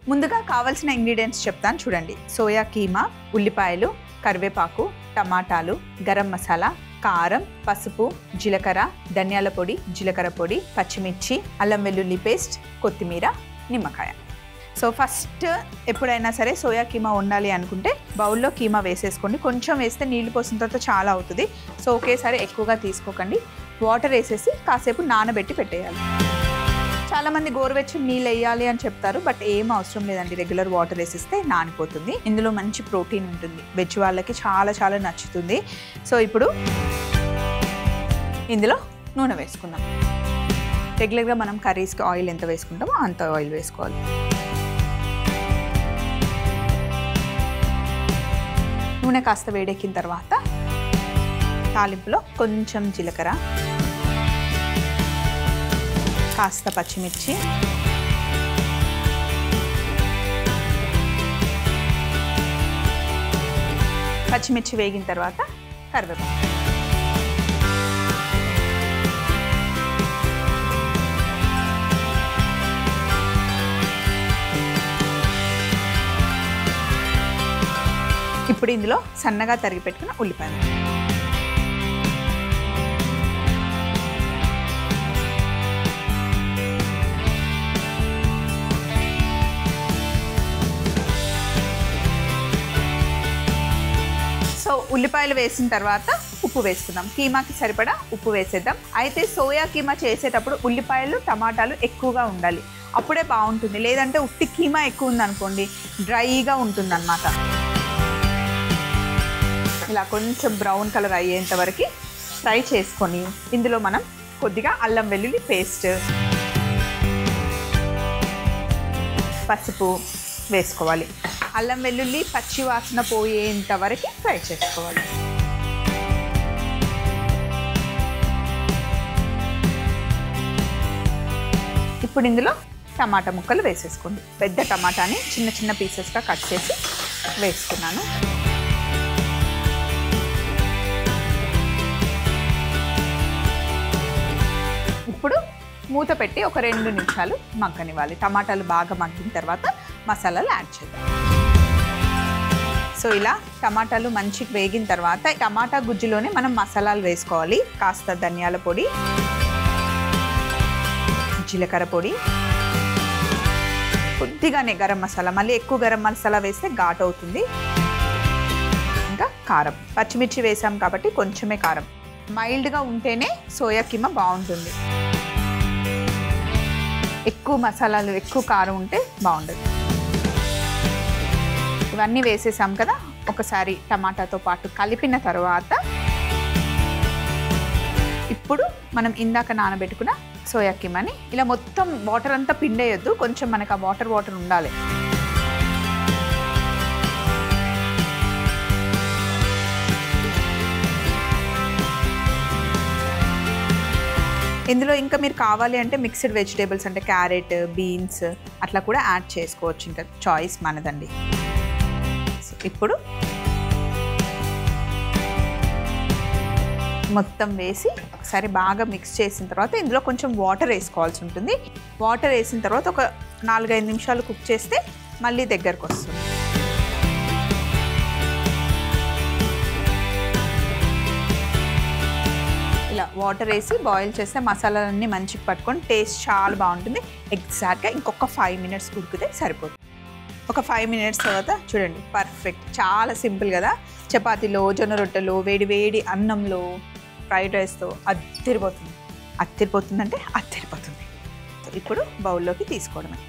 ముందుగా కావాల్సిన ఇంగ్రీడియంట్స్ చెప్తాను చూడండి. సోయా కీమా, ఉల్లిపాయలు, కరివేపాకు, టమాటాలు, గరం మసాలా, కారం, పసుపు, జీలకర్ర, ధనియాల పొడి, జీలకర్ర పొడి, పచ్చిమిర్చి, అల్లం వెల్లుల్లి పేస్ట్, కొత్తిమీర, నిమ్మకాయ. సో ఫస్ట్ ఎప్పుడైనా సరే సోయా కీమా వండాలి అనుకుంటే బౌల్లో కీమా వేసేసుకోండి. కొంచెం వేస్తే నీళ్లు పోసిన తర్వాత చాలా అవుతుంది. సో ఒకేసారి ఎక్కువగా తీసుకోకండి. వాటర్ వేసేసి కాసేపు నానబెట్టి పెట్టేయాలి. చాలామంది గోరువెచ్చని నీళ్ళు వేయాలి అని చెప్తారు, బట్ ఏం అవసరం లేదండి. రెగ్యులర్ వాటర్ వేసిస్తే నానిపోతుంది. ఇందులో మంచి ప్రోటీన్ ఉంటుంది. వెజ్ వాళ్ళకి చాలా చాలా నచ్చుతుంది. సో ఇప్పుడు ఇందులో నూనె వేసుకుందాం. రెగ్యులర్గా మనం కర్రీస్కి ఆయిల్ ఎంత వేసుకుంటామో అంత ఆయిల్ వేసుకోవాలి. నూనె కాస్త వేడెక్కిన తర్వాత తాలింపులో కొంచెం జీలకర్ర, కాస్త పచ్చిమిర్చి, పచ్చిమిర్చి వేగిన తర్వాత కరివేపాకు, ఇప్పుడు ఇందులో సన్నగా తరిగి పెట్టుకున్న ఉల్లిపాయలు, సో ఉల్లిపాయలు వేసిన తర్వాత ఉప్పు వేసుకుందాం. కీమాకి సరిపడా ఉప్పు వేసేద్దాం. అయితే సోయా కీమా చేసేటప్పుడు ఉల్లిపాయలు, టమాటాలు ఎక్కువగా ఉండాలి, అప్పుడే బాగుంటుంది. లేదంటే ఉట్టి కీమా ఎక్కువ ఉందనుకోండి డ్రైగా ఉంటుంది అన్నమాట. ఇలా కొంచెం బ్రౌన్ కలర్ అయ్యేంత వరకు ఫ్రై చేసుకొని ఇందులో మనం కొద్దిగా అల్లం వెల్లుల్లి పేస్ట్, పసుపు వేసుకోవాలి. అల్లం వెల్లుల్లి పచ్చి వాసన పోయేంత వరకు ఫ్రై చేసుకోవాలి. ఇప్పుడు ఇందులో టమాటా ముక్కలు వేసేసుకోండి. పెద్ద టమాటాని చిన్న చిన్న పీసెస్గా కట్ చేసి వేసుకున్నాను. ఇప్పుడు మూత పెట్టి ఒక 2 నిమిషాలు మగ్గనివ్వాలి. టమాటాలు బాగా మగ్గిన తర్వాత మసాలాలు యాడ్ చేద్దాం. సో ఇలా టమాటాలు మంచిగా వేగిన తర్వాత టమాటా గుజ్జులోనే మనం మసాలాలు వేసుకోవాలి. కాస్త ధనియాల పొడి, జీలకర్ర పొడి, కొద్దిగానే గరం మసాలా, మళ్ళీ ఎక్కువ గరం మసాలా వేస్తే ఘాటు అవుతుంది. ఇంకా కారం, పచ్చిమిర్చి వేసాం కాబట్టి కొంచెమే కారం. మైల్డ్గా ఉంటేనే సోయా కీమా బాగుంటుంది. ఎక్కువ మసాలాలు, ఎక్కువ కారం ఉంటే బాగుండదు. ఇవన్నీ వేసేసాం కదా, ఒకసారి టమాటాతో పాటు కలిపిన తర్వాత ఇప్పుడు మనం ఇందాక నానబెట్టుకున్న సోయా కీమాని ఇలా మొత్తం వాటర్ అంతా పిండేయొద్దు, కొంచెం మనకు ఆ వాటర్ ఉండాలి. ఇందులో ఇంకా మీరు కావాలి అంటే మిక్స్డ్ వెజిటేబుల్స్ అంటే క్యారెట్, బీన్స్ అట్లా కూడా యాడ్ చేసుకోవచ్చు. ఇంకా చాయిస్ మనదండి. ఇప్పుడు మొత్తం వేసి ఒకసారి బాగా మిక్స్ చేసిన తర్వాత ఇందులో కొంచెం వాటర్ వేసుకోవాల్సి ఉంటుంది. వాటర్ వేసిన తర్వాత ఒక 4-5 నిమిషాలు కుక్ చేస్తే మళ్ళీ దగ్గరకు వస్తుంది. ఇలా వాటర్ వేసి బాయిల్ చేస్తే మసాలాలన్నీ మంచిగా పట్టుకొని టేస్ట్ చాలా బాగుంటుంది. ఎగ్జాక్ట్గా ఇంకొక 5 మినిట్స్ ఉడికితే సరిపోతుంది. ఒక 5 మినిట్స్ తర్వాత చూడండి, పర్ఫెక్ట్. చాలా సింపుల్ కదా. చపాతీలో, జొన్న రొట్టెలో, వేడి వేడి అన్నంలో, ఫ్రైడ్ రైస్తో అద్దిరిపోతుంది. అద్దిరిపోతుందంటే అద్దిరిపోతుంది. ఇప్పుడు బౌల్లోకి తీసుకోవడమే.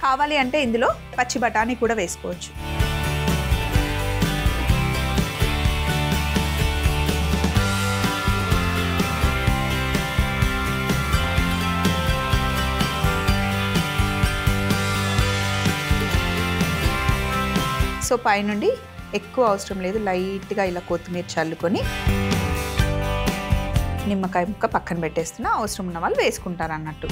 కావాలి అంటే ఇందులో పచ్చి బఠానీ కూడా వేసుకోవచ్చు. సో పైనుండి ఎక్కువ అవసరం లేదు, లైట్గా ఇలా కొత్తిమీర చల్లుకొని నిమ్మకాయ ముక్క పక్కన పెట్టేస్తున్నా. అవసరం ఉన్న వాళ్ళు వేసుకుంటారు అన్నట్టు.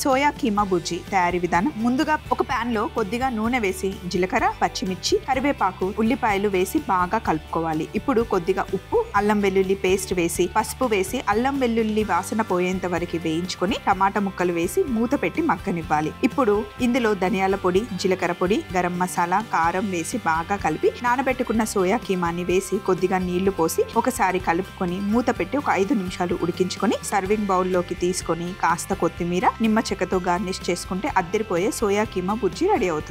సోయా కీమా బుర్జీ తయారీ విధానం. ముందుగా ఒక పాన్ లో కొద్దిగా నూనె వేసి జీలకర్ర, పచ్చిమిర్చి, కరివేపాకు, ఉల్లిపాయలు వేసి బాగా కలుపుకోవాలి. ఇప్పుడు కొద్దిగా ఉప్పు, అల్లం వెల్లుల్లి పేస్ట్ వేసి పసుపు వేసి అల్లం వెల్లుల్లి వాసన పోయేంత వరకు వేయించుకొని టమాటా ముక్కలు వేసి మూత పెట్టి మగ్గనివ్వాలి. ఇప్పుడు ఇందులో ధనియాల పొడి, జీలకర్ర పొడి, గరం మసాలా, కారం వేసి బాగా కలిపి నానబెట్టుకున్న సోయా కీమాని వేసి కొద్దిగా నీళ్లు పోసి ఒకసారి కలుపుకొని మూత పెట్టి ఒక 5 నిమిషాలు ఉడికించుకొని సర్వింగ్ బౌల్లోకి తీసుకొని కాస్త కొత్తిమీర, నిమ్మ చెక్కతో గార్నిష్ చేసుకుంటే అద్దరిపోయే సోయా కీమా బుర్జీ రెడీ అవుతుంది.